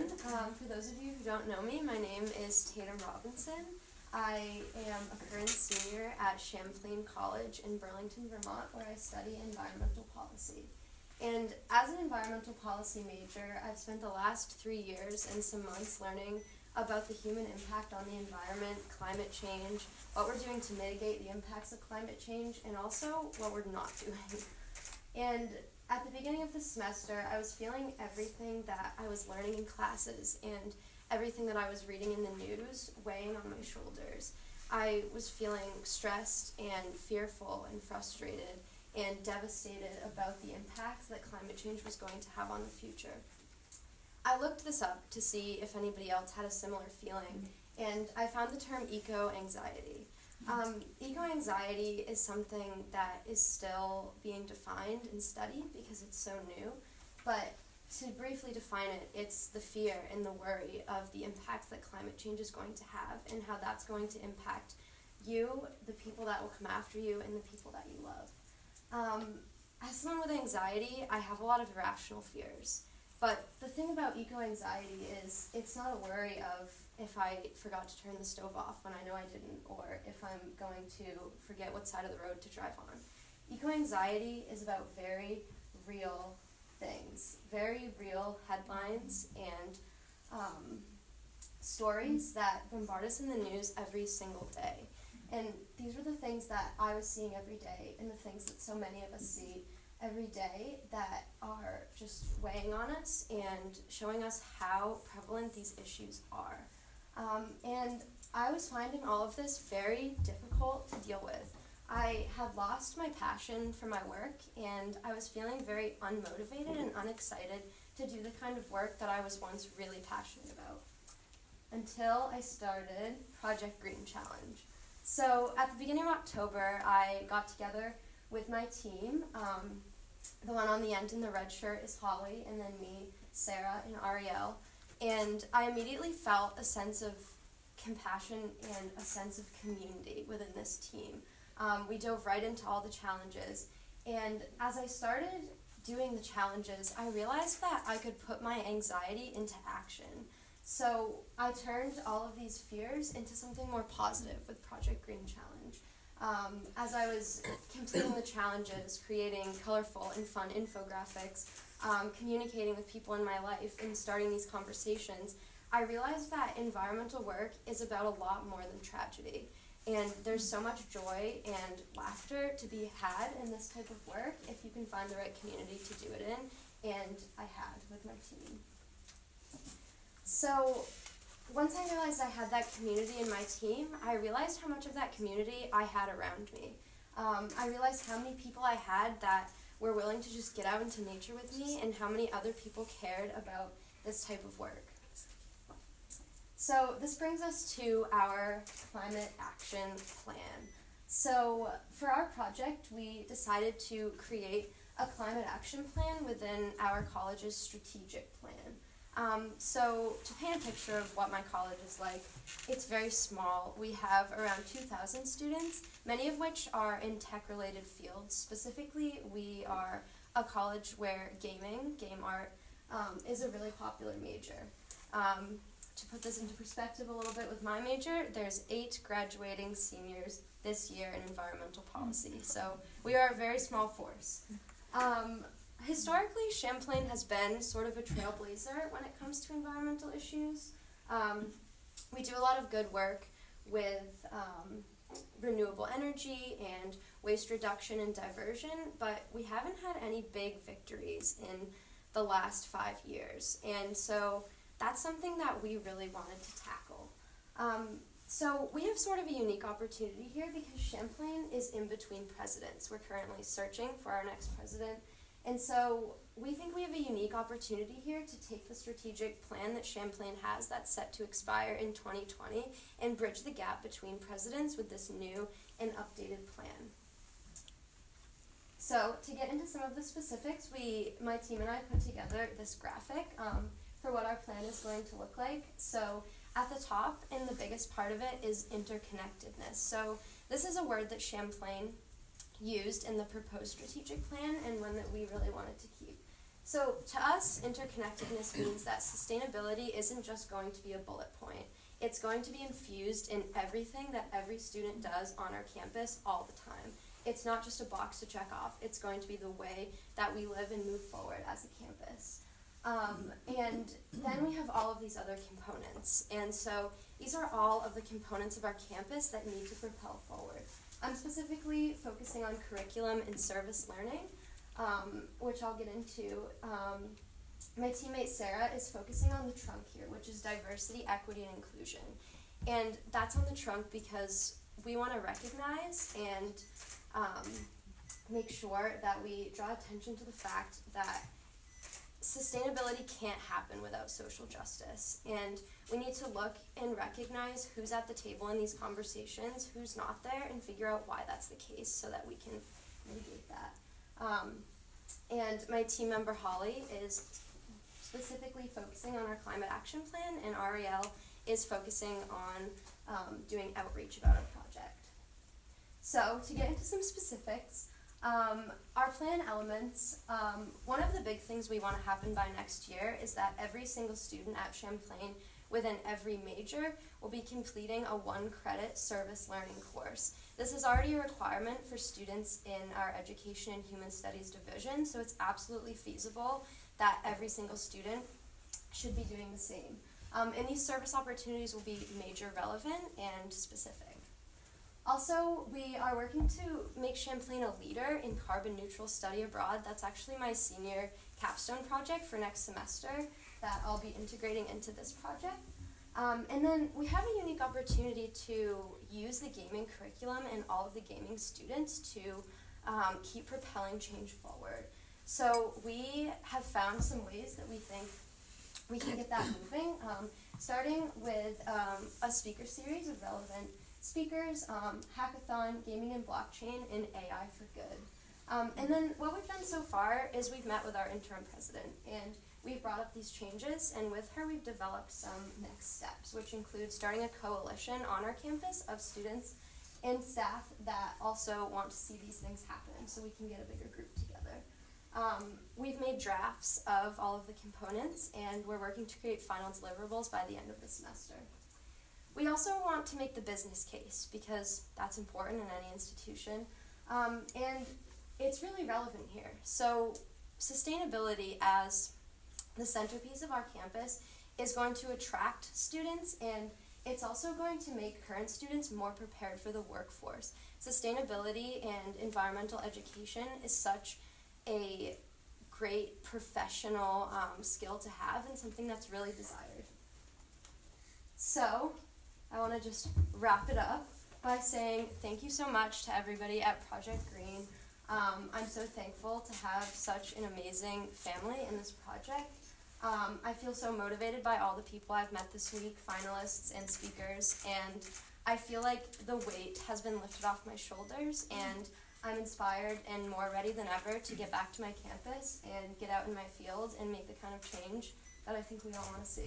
For those of you who don't know me, my name is Tatum Robinson. I am a current senior at Champlain College in Burlington, Vermont, where I study environmental policy. And as an environmental policy major, I've spent the last 3 years and some months learning about the human impact on the environment, climate change, what we're doing to mitigate the impacts of climate change, and also what we're not doing. And at the beginning of the semester, I was feeling everything that I was learning in classes and everything that I was reading in the news weighing on my shoulders. I was feeling stressed and fearful and frustrated and devastated about the impacts that climate change was going to have on the future. I looked this up to see if anybody else had a similar feeling, and I found the term eco-anxiety. Eco-anxiety is something that is still being defined and studied because it's so new, but to briefly define it, it's the fear and the worry of the impacts that climate change is going to have and how that's going to impact you, the people that will come after you, and the people that you love. As someone with anxiety, I have a lot of irrational fears. But the thing about eco-anxiety is it's not a worry of if I forgot to turn the stove off when I know I didn't, or if I'm going to forget what side of the road to drive on. Eco-anxiety is about very real things, very real headlines and stories that bombard us in the news every single day. And these are the things that I was seeing every day and the things that so many of us see every day that are just weighing on us and showing us how prevalent these issues are. And I was finding all of this very difficult to deal with. I had lost my passion for my work, and I was feeling very unmotivated and unexcited to do the kind of work that I was once really passionate about, until I started Project Green Challenge. So at the beginning of October, I got together with my team. The one on the end in the red shirt is Holly, and then me, Sarah, and Ariel. And I immediately felt a sense of compassion and a sense of community within this team. We dove right into all the challenges, and as I started doing the challenges, I realized that I could put my anxiety into action. So I turned all of these fears into something more positive with Project Green Challenge. As I was completing the challenges, creating colorful and fun infographics, communicating with people in my life, and starting these conversations, I realized that environmental work is about a lot more than tragedy. And there's so much joy and laughter to be had in this type of work if you can find the right community to do it in, and I had with my team. So once I realized I had that community in my team, I realized how much of that community I had around me. I realized how many people I had that were willing to just get out into nature with me, and how many other people cared about this type of work. So this brings us to our climate action plan. So for our project, we decided to create a climate action plan within our college's strategic plan. So to paint a picture of what my college is like, it's very small. We have around 2,000 students, many of which are in tech-related fields. Specifically, we are a college where game art, is a really popular major. To put this into perspective a little bit with my major, there's 8 graduating seniors this year in environmental policy, so we are a very small force. Historically, Champlain has been sort of a trailblazer when it comes to environmental issues. We do a lot of good work with renewable energy and waste reduction and diversion, but we haven't had any big victories in the last 5 years, and so that's something that we really wanted to tackle. So we have sort of a unique opportunity here because Champlain is in between presidents. We're currently searching for our next president, and so we think we have a unique opportunity here to take the strategic plan that Champlain has that's set to expire in 2020 and bridge the gap between presidents with this new and updated plan. So to get into some of the specifics, my team and I put together this graphic for what our plan is going to look like. So at the top, and the biggest part of it, is interconnectedness. So this is a word that Champlain used in the proposed strategic plan, and one that we really wanted to keep. So to us, interconnectedness means that sustainability isn't just going to be a bullet point. It's going to be infused in everything that every student does on our campus all the time. It's not just a box to check off. It's going to be the way that we live and move forward as a campus. And then we have all of these other components. And so these are all of the components of our campus that need to propel forward. I'm specifically focusing on curriculum and service learning, which I'll get into. My teammate Sarah is focusing on the trunk here, which is diversity, equity, and inclusion. And that's on the trunk because we want to recognize and make sure that we draw attention to the fact that sustainability can't happen without social justice. And we need to look and recognize who's at the table in these conversations, who's not there, and figure out why that's the case so that we can mitigate that. And my team member Holly is specifically focusing on our climate action plan, and Ariel is focusing on doing outreach about our project. So to get into some specifics, our plan elements, one of the big things we want to happen by next year is that every single student at Champlain within every major will be completing a 1-credit service learning course. This is already a requirement for students in our Education and Human Studies division, so it's absolutely feasible that every single student should be doing the same. And these service opportunities will be major relevant and specific. Also, we are working to make Champlain a leader in carbon neutral study abroad. That's actually my senior capstone project for next semester that I'll be integrating into this project. And then we have a unique opportunity to use the gaming curriculum and all of the gaming students to keep propelling change forward. So we have found some ways that we think we can get that moving, starting with a speaker series of relevant speakers, hackathon, gaming and blockchain, and AI for good. And then what we've done so far is we've met with our interim president, and we've brought up these changes, and with her we've developed some next steps, which include starting a coalition on our campus of students and staff that also want to see these things happen so we can get a bigger group together. We've made drafts of all of the components, and we're working to create final deliverables by the end of the semester. We also want to make the business case because that's important in any institution, and it's really relevant here. So sustainability as the centerpiece of our campus is going to attract students, and it's also going to make current students more prepared for the workforce. Sustainability and environmental education is such a great professional skill to have and something that's really desired. So I want to just wrap it up by saying thank you so much to everybody at Project Green. I'm so thankful to have such an amazing family in this project. I feel so motivated by all the people I've met this week, finalists and speakers, and I feel like the weight has been lifted off my shoulders, and I'm inspired and more ready than ever to get back to my campus and get out in my field and make the kind of change that I think we all want to see.